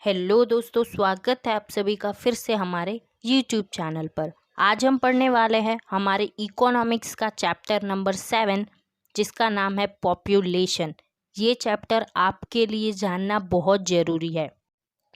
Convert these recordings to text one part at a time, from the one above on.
Hello दोस्तों, स्वागत है आप सभी का फिर से हमारे यूट्यूब चैनल पर। आज हम पढ़ने वाले हैं हमारे इकोनॉमिक्स का चैप्टर नंबर 7 जिसका नाम है पॉपुलेशन। ये चैप्टर आपके लिए जानना बहुत ज़रूरी है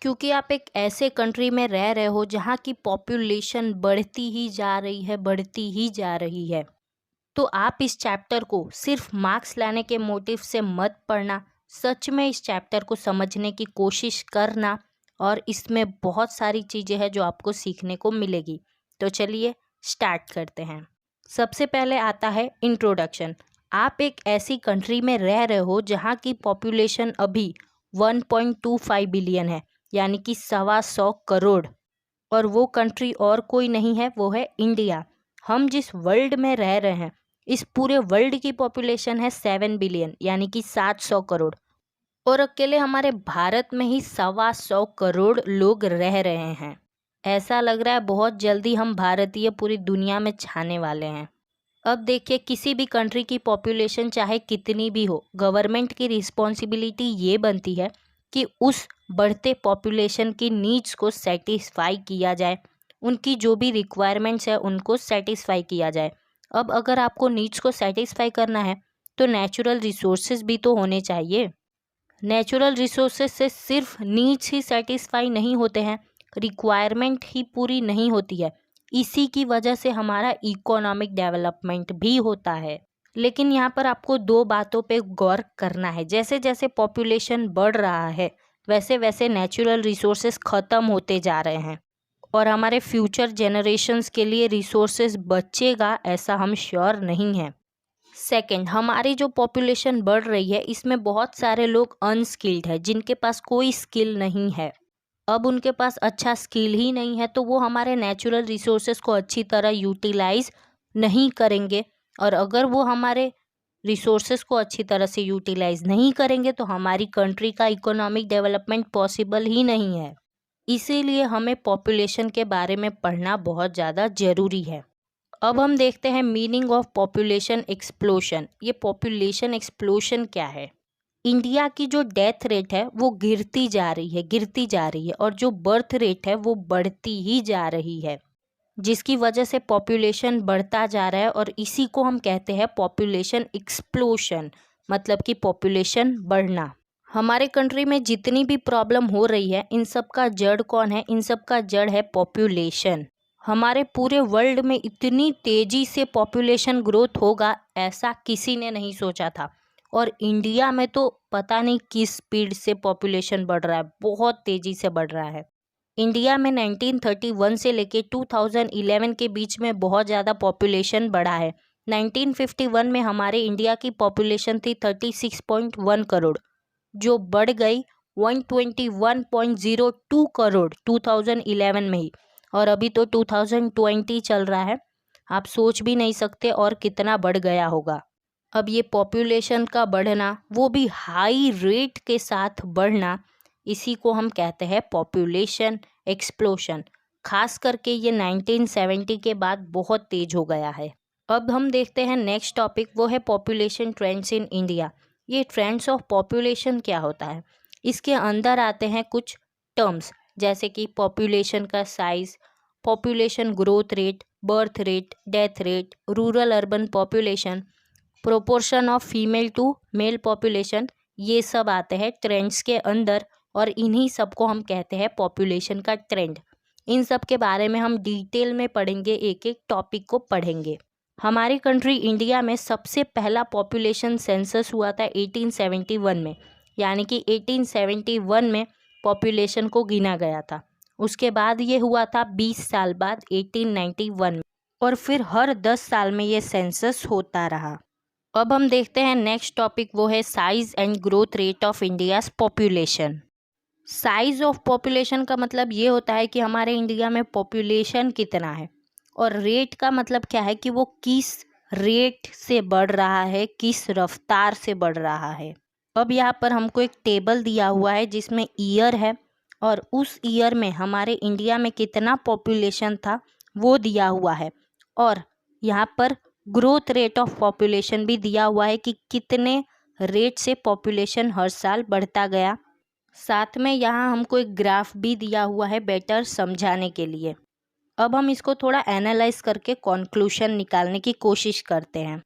क्योंकि आप एक ऐसे कंट्री में रह रहे हो जहाँ की पॉपुलेशन बढ़ती ही जा रही है। तो आप इस चैप्टर को सिर्फ मार्क्स लाने के मोटिव से मत पढ़ना, सच में इस चैप्टर को समझने की कोशिश करना और इसमें बहुत सारी चीज़ें हैं जो आपको सीखने को मिलेगी। तो चलिए स्टार्ट करते हैं। सबसे पहले आता है इंट्रोडक्शन। आप एक ऐसी कंट्री में रह रहे हो जहाँ की पॉपुलेशन अभी 1.25 बिलियन है, यानी कि 125 करोड़। और वो कंट्री और कोई नहीं है, वो है इंडिया। हम जिस वर्ल्ड में रह रहे हैं, इस पूरे वर्ल्ड की पॉपुलेशन है 7 बिलियन, यानी कि 700 करोड़। और अकेले हमारे भारत में ही 125 करोड़ लोग रह रहे हैं। ऐसा लग रहा है बहुत जल्दी हम भारतीय पूरी दुनिया में छाने वाले हैं। अब देखिए, किसी भी कंट्री की पॉपुलेशन चाहे कितनी भी हो, गवर्नमेंट की रिस्पॉन्सिबिलिटी ये बनती है कि उस बढ़ते पॉपुलेशन की नीड्स को सेटिस्फाई किया जाए, उनकी जो भी रिक्वायरमेंट्स है उनको सेटिस्फाई किया जाए। अब अगर आपको नीड्स को सेटिस्फाई करना है तो नेचुरल रिसोर्सेज भी तो होने चाहिए। नेचुरल रिसोर्सेज से सिर्फ नीड्स ही सेटिस्फाई नहीं होते हैं, रिक्वायरमेंट ही पूरी नहीं होती है। इसी की वजह से हमारा इकोनॉमिक डेवलपमेंट भी होता है। लेकिन यहाँ पर आपको दो बातों पे गौर करना है। जैसे जैसे पॉपुलेशन बढ़ रहा है वैसे वैसे नेचुरल रिसोर्सेज ख़त्म होते जा रहे हैं और हमारे फ्यूचर जनरेशन्स के लिए रिसोर्सेज बचेगा ऐसा हम श्योर नहीं हैं। सेकंड, हमारी जो पॉपुलेशन बढ़ रही है इसमें बहुत सारे लोग अनस्किल्ड है, जिनके पास कोई स्किल नहीं है। अब उनके पास अच्छा स्किल ही नहीं है तो वो हमारे नेचुरल रिसोर्सेज को अच्छी तरह यूटिलाइज नहीं करेंगे, और अगर वो हमारे रिसोर्सेज को अच्छी तरह से यूटिलाइज नहीं करेंगे तो हमारी कंट्री का इकोनॉमिक डेवलपमेंट पॉसिबल ही नहीं है। इसीलिए हमें पॉपुलेशन के बारे में पढ़ना बहुत ज़्यादा ज़रूरी है। अब हम देखते हैं मीनिंग ऑफ पॉपुलेशन एक्सप्लोशन। ये पॉपुलेशन एक्सप्लोशन क्या है? इंडिया की जो डेथ रेट है वो गिरती जा रही है और जो बर्थ रेट है वो बढ़ती ही जा रही है, जिसकी वजह से पॉपुलेशन बढ़ता जा रहा है और इसी को हम कहते हैं पॉपुलेशन एक्सप्लोशन, मतलब कि पॉपुलेशन बढ़ना। हमारे कंट्री में जितनी भी प्रॉब्लम हो रही है इन सब का जड़ कौन है? इन सब का जड़ है पॉपुलेशन। हमारे पूरे वर्ल्ड में इतनी तेज़ी से पॉपुलेशन ग्रोथ होगा ऐसा किसी ने नहीं सोचा था, और इंडिया में तो पता नहीं किस स्पीड से पॉपुलेशन बढ़ रहा है, बहुत तेज़ी से बढ़ रहा है। इंडिया में 1931 से लेके 2011 के बीच में बहुत ज़्यादा पॉपुलेशन बढ़ा है। 1951 में हमारे इंडिया की पॉपुलेशन थी 36.1 करोड़, जो बढ़ गई 121.02 करोड़ 2011 में ही, और अभी तो 2020 चल रहा है। आप सोच भी नहीं सकते और कितना बढ़ गया होगा। अब ये पॉपुलेशन का बढ़ना, वो भी हाई रेट के साथ बढ़ना, इसी को हम कहते हैं पॉपुलेशन एक्सप्लोशन। खास करके ये 1970 के बाद बहुत तेज हो गया है। अब हम देखते हैं नेक्स्ट टॉपिक, वो है पॉपुलेशन ट्रेंड्स इन इंडिया। ये ट्रेंड्स ऑफ पॉपुलेशन क्या होता है? इसके अंदर आते हैं कुछ टर्म्स जैसे कि पॉपुलेशन का size, population growth rate, birth rate, death rate, rural urban population, proportion of female to male population. ये सब आते हैं ट्रेंड्स के अंदर और इन्हीं सब को हम कहते हैं पॉपुलेशन का ट्रेंड। इन सब के बारे में हम डिटेल में पढ़ेंगे, एक एक टॉपिक को पढ़ेंगे। हमारी कंट्री इंडिया में सबसे पहला पॉपुलेशन सेंसस हुआ था 1871 में, यानी कि 1871 में पॉपुलेशन को गिना गया था। उसके बाद ये हुआ था 20 साल बाद 1891 में, और फिर हर 10 साल में ये सेंसस होता रहा। अब हम देखते हैं नेक्स्ट टॉपिक, वो है size and growth rate of India's population. Size of population का मतलब ये होता है कि हमारे इंडिया में पॉपुलेशन कितना है, और रेट का मतलब क्या है कि वो किस रेट से बढ़ रहा है, किस रफ्तार से बढ़ रहा है। अब यहाँ पर हमको एक टेबल दिया हुआ है जिसमें ईयर है, और उस ईयर में हमारे इंडिया में कितना पॉपुलेशन था वो दिया हुआ है, और यहाँ पर ग्रोथ रेट ऑफ पॉपुलेशन भी दिया हुआ है कि कितने रेट से पॉपुलेशन हर साल बढ़ता गया। साथ में यहाँ हमको एक ग्राफ भी दिया हुआ है बेटर समझाने के लिए। अब हम इसको थोड़ा एनालाइज करके कॉन्क्लूशन निकालने की कोशिश करते हैं।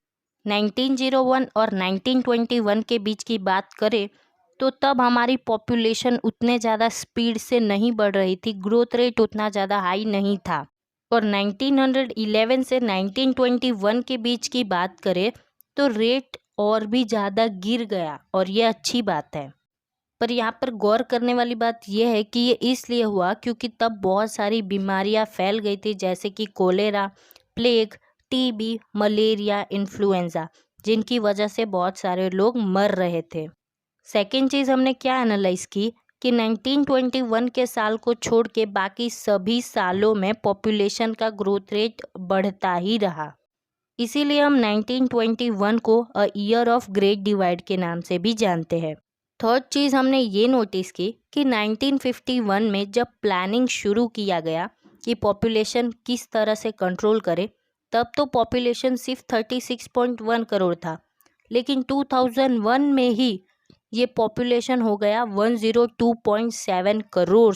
1901 और 1921 के बीच की बात करें तो तब हमारी पॉपुलेशन उतने ज़्यादा स्पीड से नहीं बढ़ रही थी, ग्रोथ रेट उतना ज़्यादा हाई नहीं था। और 1911 से 1921 के बीच की बात करें तो रेट और भी ज़्यादा गिर गया, और ये अच्छी बात है। पर यहाँ पर गौर करने वाली बात यह है कि ये इसलिए हुआ क्योंकि तब बहुत सारी बीमारियाँ फैल गई थी, जैसे कि cholera, plague, TB, malaria, influenza, जिनकी वजह से बहुत सारे लोग मर रहे थे। सेकेंड चीज़ हमने क्या एनालाइज की कि 1921 के साल को छोड़ के बाकी सभी सालों में पॉपुलेशन का ग्रोथ रेट बढ़ता ही रहा। इसीलिए हम 1921 को a year of great divide के नाम से भी जानते हैं। थर्ड चीज़ हमने ये नोटिस की कि 1951 में जब प्लानिंग शुरू किया गया कि पॉपुलेशन किस तरह से कंट्रोल करे, तब तो पॉपुलेशन सिर्फ 36.1 करोड़ था, लेकिन 2001 में ही ये पॉपुलेशन हो गया 102.7 करोड़।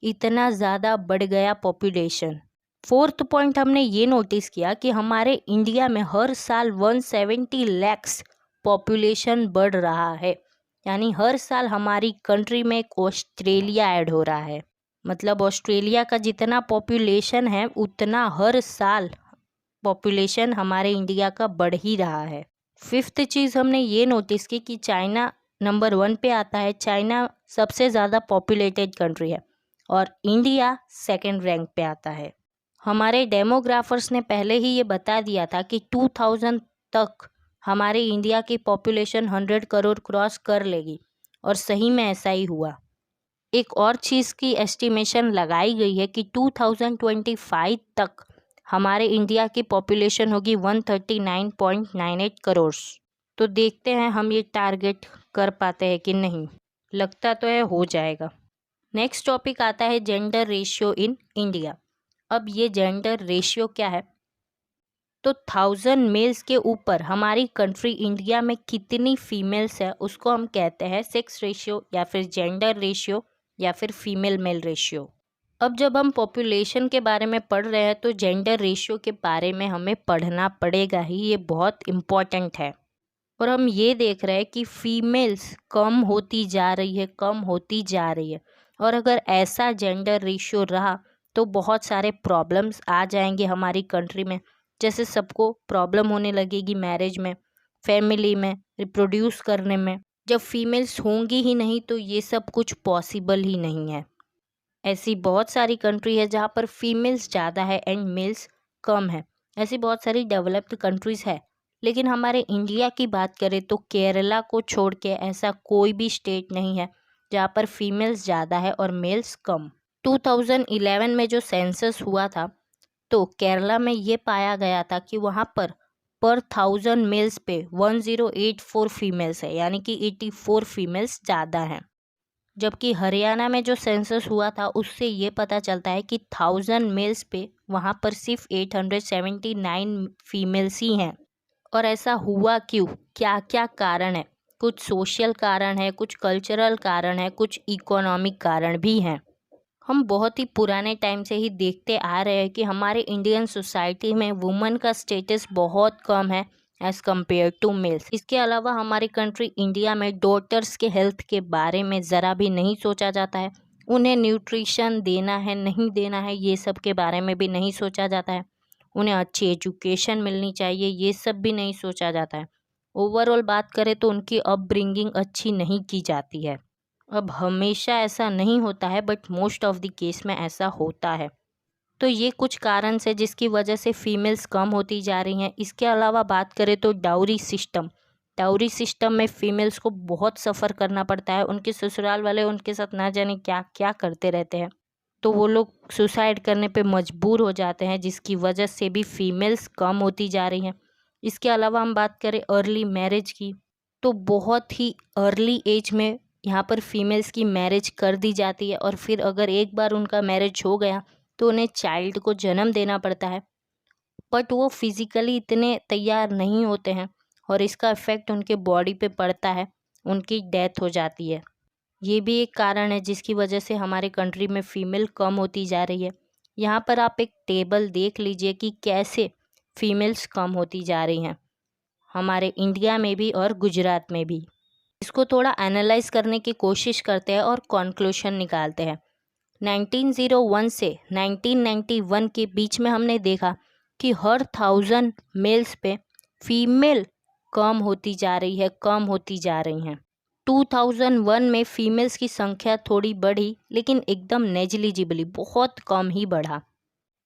इतना ज़्यादा बढ़ गया पॉपुलेशन। फोर्थ पॉइंट हमने ये नोटिस किया कि हमारे इंडिया में हर साल 170 लैक्स पॉपुलेशन बढ़ रहा है, यानी हर साल हमारी कंट्री में एक ऑस्ट्रेलिया ऐड हो रहा है। मतलब ऑस्ट्रेलिया का जितना पॉपुलेशन है उतना हर साल पॉपुलेशन हमारे इंडिया का बढ़ ही रहा है। फिफ्थ चीज़ हमने ये नोटिस की कि चाइना नंबर 1 पे आता है। चाइना सबसे ज़्यादा पॉपुलेटेड कंट्री है और इंडिया सेकंड रैंक पे आता है। हमारे डेमोग्राफर्स ने पहले ही ये बता दिया था कि 2000 तक हमारे इंडिया की पॉपुलेशन 100 करोड़ क्रॉस कर लेगी, और सही में ऐसा ही हुआ। एक और चीज़ की एस्टिमेशन लगाई गई है कि 2025 तक हमारे इंडिया की पॉपुलेशन होगी 139.98 करोड़। तो देखते हैं हम ये टारगेट कर पाते हैं कि नहीं। लगता तो है हो जाएगा। नेक्स्ट टॉपिक आता है जेंडर रेशियो इन इंडिया। अब ये जेंडर रेशियो क्या है? तो 1000 मेल्स के ऊपर हमारी कंट्री इंडिया में कितनी फीमेल्स है उसको हम कहते हैं सेक्स रेशियो, या फिर जेंडर रेशियो, या फिर फीमेल मेल रेशियो। अब जब हम पॉपुलेशन के बारे में पढ़ रहे हैं तो जेंडर रेशियो के बारे में हमें पढ़ना पड़ेगा ही, ये बहुत इम्पॉर्टेंट है। और हम ये देख रहे हैं कि फीमेल्स कम होती जा रही है, कम होती जा रही है। और अगर ऐसा जेंडर रेशियो रहा तो बहुत सारे प्रॉब्लम्स आ जाएंगे हमारी कंट्री में। जैसे सबको प्रॉब्लम होने लगेगी मैरिज में, फैमिली में, रिप्रोड्यूस करने में। जब फीमेल्स होंगी ही नहीं तो ये सब कुछ पॉसिबल ही नहीं है। ऐसी बहुत सारी कंट्री है जहाँ पर फीमेल्स ज़्यादा है एंड मेल्स कम है। ऐसी बहुत सारी डेवलप्ड कंट्रीज़ है, लेकिन हमारे इंडिया की बात करें तो केरला को छोड़ के ऐसा कोई भी स्टेट नहीं है जहाँ पर फीमेल्स ज़्यादा है और मेल्स कम। 2011 में जो सेंसस हुआ था तो केरला में ये पाया गया था कि वहाँ पर 1000 मेल्स पे 1084 फीमेल्स है, यानी कि 84 फीमेल्स ज़्यादा हैं। जबकि हरियाणा में जो सेंसस हुआ था उससे ये पता चलता है कि 1000 मेल्स पे वहाँ पर सिर्फ 879 फीमेल्स ही हैं। और ऐसा हुआ क्यों? क्या क्या कारण है? कुछ सोशल कारण है, कुछ कल्चरल कारण है, कुछ इकोनॉमिक कारण भी हैं। हम बहुत ही पुराने टाइम से ही देखते आ रहे हैं कि हमारे इंडियन सोसाइटी में वुमेन का स्टेटस बहुत कम है एज़ कम्पेयर टू मेल्स। इसके अलावा हमारी कंट्री इंडिया में डॉटर्स के हेल्थ के बारे में ज़रा भी नहीं सोचा जाता है। उन्हें न्यूट्रिशन देना है नहीं देना है ये सब के बारे में भी नहीं सोचा जाता है। उन्हें अच्छी एजुकेशन मिलनी चाहिए ये सब भी नहीं सोचा जाता है। ओवरऑल बात करें तो उनकी अपब्रिंगिंग अच्छी नहीं की जाती है। अब हमेशा ऐसा नहीं होता है but most of the case में ऐसा होता है। तो ये कुछ कारण से जिसकी वजह से फीमेल्स कम होती जा रही हैं। इसके अलावा बात करें तो डाउरी सिस्टम में फीमेल्स को बहुत सफ़र करना पड़ता है। उनके ससुराल वाले उनके साथ ना जाने क्या क्या करते रहते हैं, तो वो लोग सुसाइड करने पे मजबूर हो जाते हैं, जिसकी वजह से भी फीमेल्स कम होती जा रही हैं। इसके अलावा हम बात करें अर्ली मैरिज की, तो बहुत ही अर्ली एज में यहाँ पर फीमेल्स की मैरिज कर दी जाती है, और फिर अगर एक बार उनका मैरिज हो गया तो उन्हें चाइल्ड को जन्म देना पड़ता है, बट वो फिज़िकली इतने तैयार नहीं होते हैं और इसका इफ़ेक्ट उनके बॉडी पे पड़ता है, उनकी डेथ हो जाती है। ये भी एक कारण है जिसकी वजह से हमारे कंट्री में फ़ीमेल कम होती जा रही है। यहाँ पर आप एक टेबल देख लीजिए कि कैसे फीमेल्स कम होती जा रही हैं हमारे इंडिया में भी और गुजरात में भी। इसको थोड़ा एनालाइज करने की कोशिश करते हैं और कॉन्क्लूशन निकालते हैं। 1901 से 1991 के बीच में हमने देखा कि हर 1000 मेल्स पे फीमेल कम होती जा रही है, कम होती जा रही हैं। 2001 में फीमेल्स की संख्या थोड़ी बढ़ी, लेकिन एकदम नेग्लिजिबली, बहुत कम ही बढ़ा।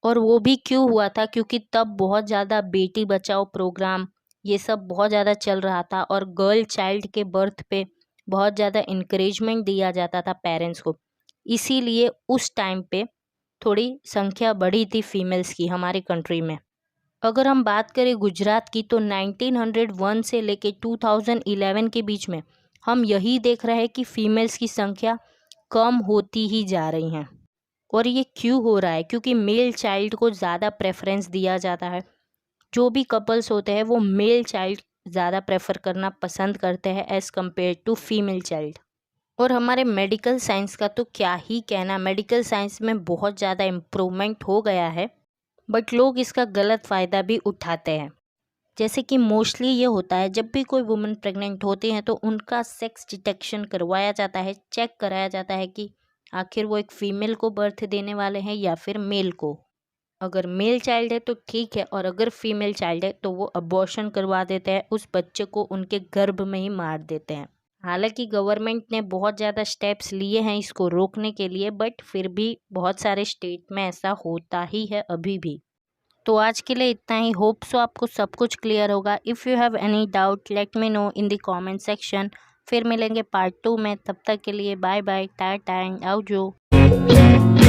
और वो भी क्यों हुआ था? क्योंकि तब बहुत ज़्यादा बेटी बचाओ प्रोग्राम ये सब बहुत ज़्यादा चल रहा था और गर्ल चाइल्ड के बर्थ पे बहुत ज़्यादा इंकरेजमेंट दिया जाता था पेरेंट्स को। इसीलिए उस टाइम पे थोड़ी संख्या बढ़ी थी फीमेल्स की हमारी कंट्री में। अगर हम बात करें गुजरात की तो 1901 से लेके 2011 के बीच में हम यही देख रहे हैं कि फीमेल्स की संख्या कम होती ही जा रही हैं। और ये क्यों हो रहा है? क्योंकि मेल चाइल्ड को ज़्यादा प्रेफरेंस दिया जाता है। जो भी कपल्स होते हैं वो मेल चाइल्ड ज़्यादा प्रेफर करना पसंद करते हैं as compared to female child. और हमारे मेडिकल साइंस का तो क्या ही कहना, मेडिकल साइंस में बहुत ज़्यादा इम्प्रूवमेंट हो गया है, बट लोग इसका गलत फ़ायदा भी उठाते हैं। जैसे कि मोस्टली ये होता है जब भी कोई वुमन प्रेग्नेंट होती हैं तो उनका सेक्स डिटेक्शन करवाया जाता है, चेक कराया जाता है कि आखिर वो एक फ़ीमेल को बर्थ देने वाले हैं या फिर मेल को। अगर मेल चाइल्ड है तो ठीक है, और अगर फीमेल चाइल्ड है तो वो अबॉर्शन करवा देते हैं, उस बच्चे को उनके गर्भ में ही मार देते हैं। हालांकि गवर्नमेंट ने बहुत ज़्यादा स्टेप्स लिए हैं इसको रोकने के लिए, बट फिर भी बहुत सारे स्टेट में ऐसा होता ही है अभी भी। तो आज के लिए इतना ही। होप सो आपको सब कुछ क्लियर होगा। If you have any doubt let me know in the comment section. फिर मिलेंगे पार्ट 2 में, तब तक के लिए बाय बाय, टाटा एंड आवजो।